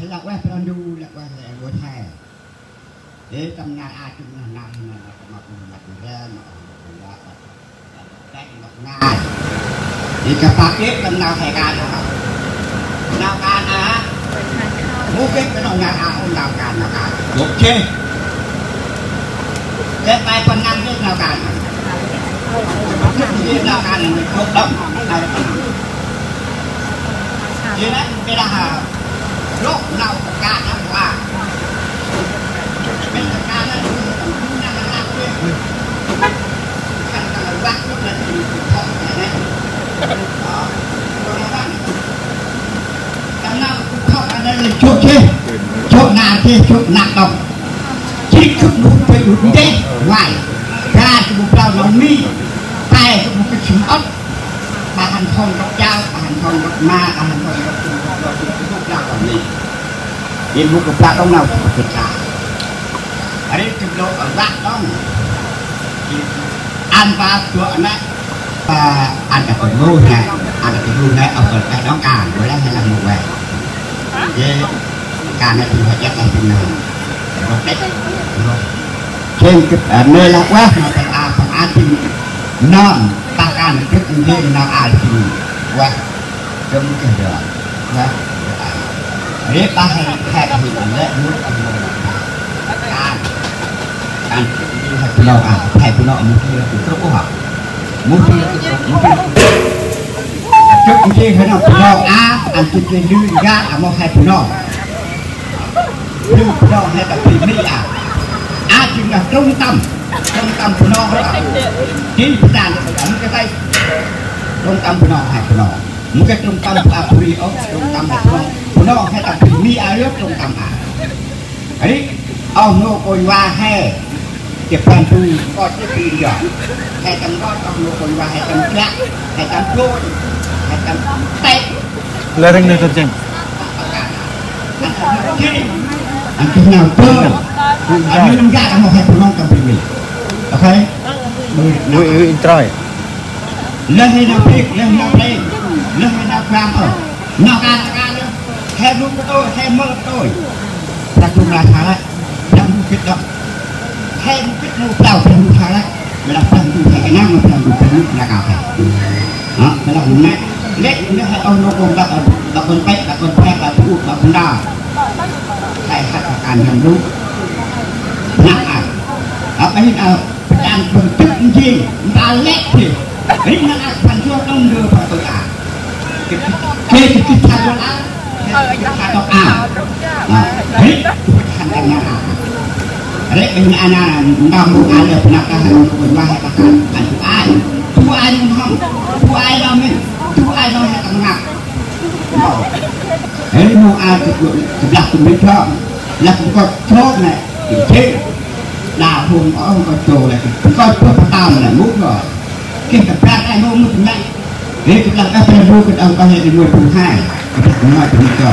lạc quay phần đu lạc quay là ngồi thẻ để tầm nhà ai chung là nào mà cùng lạc ra mà là cái ngài thì các bác biết tầm nào thẻ can nào can à mua cái nào nhà à ông nào can một chê cái tay phần năm biết nào can biết nào can là mình không động vậy đấy cái là lúc nào cả năm qua bên cả nó năm năm kia cái là vác lúc là thì không này đó cái nào không ở đây là chuột chứ chuột nào thì chuột nặng đồng chỉ chút một cái đúng thế ngoài ra thì một đầu nó mi tay một cái súng ốc bà hành không có dao bà hành không có ma bà hành không có lúc nào còn gì nhìn một cục lạc đông nào cũng được cả ở đây trực độ ở lạc đó ăn và chuột này và ăn cả cái ngô này ăn cả cái ngô này ở cái đó cả với lại hay là một về về cả này thì phải chắc là từng nào một đấy trên cái nơi là quá mà phải ăn thì non ta can trước như thế nào ai thì quá trong cái đó nha đấy ta hay hay thì lệ muốn ăn hay nào à hay nào một khi là cũng có học một khi trước khi hay nào nào à ăn trên cái lưới ra à một hay nào lưới nào hay là phi mỹ à chính là trung tâm của nó chỉ đàn ấn cái tay trung tâm của nó hay của nó một cái trung tâm của Africa trung tâm của nó hay là mi ở nước trung tâm à ấy ông nô coi qua hay cái phần tu có cái gì đó hay tầm đó ông nô coi qua hay tầm lạ hay tầm lôi hay tầm tét là rừng này thật chăng anh cái nào chơi anh đừng ra một hai con cầm mình ok người trai lên hay nào phê lên hay nào làm ở nào ca nữa theo lúc của tôi theo mơ tôi là chung là thả lại làm một cái đó theo một cái mũ tàu theo một thả lại mình làm thành tụ thể năng mà làm một cái nước là cào thể đó mình làm một mẹ lết nữa hay ông nó cùng là con bách là con phép là thu là con đào tại hạt là càn nhầm lúc nặng à ở bên nào đang phần tức gì ta lét thì ấy nó là phần cho đông đưa vào tôi à cái thằng đó á cái thằng đó à đấy thằng này nhà đấy bên anh là đang mua ăn được nạp ra hàng quần ba hay các anh thu ai không thu ai đâu mình thu ai đâu hay thằng nạp đấy mua ăn được đặt từ bên cho là cũng có chốt này thì chết đào hùng ở ông có trồ này cũng có chốt tao là mút rồi cái tập ra ai mua mút này đấy cũng là các phần mua cái ông có hệ người thứ hai cái thứ hai thứ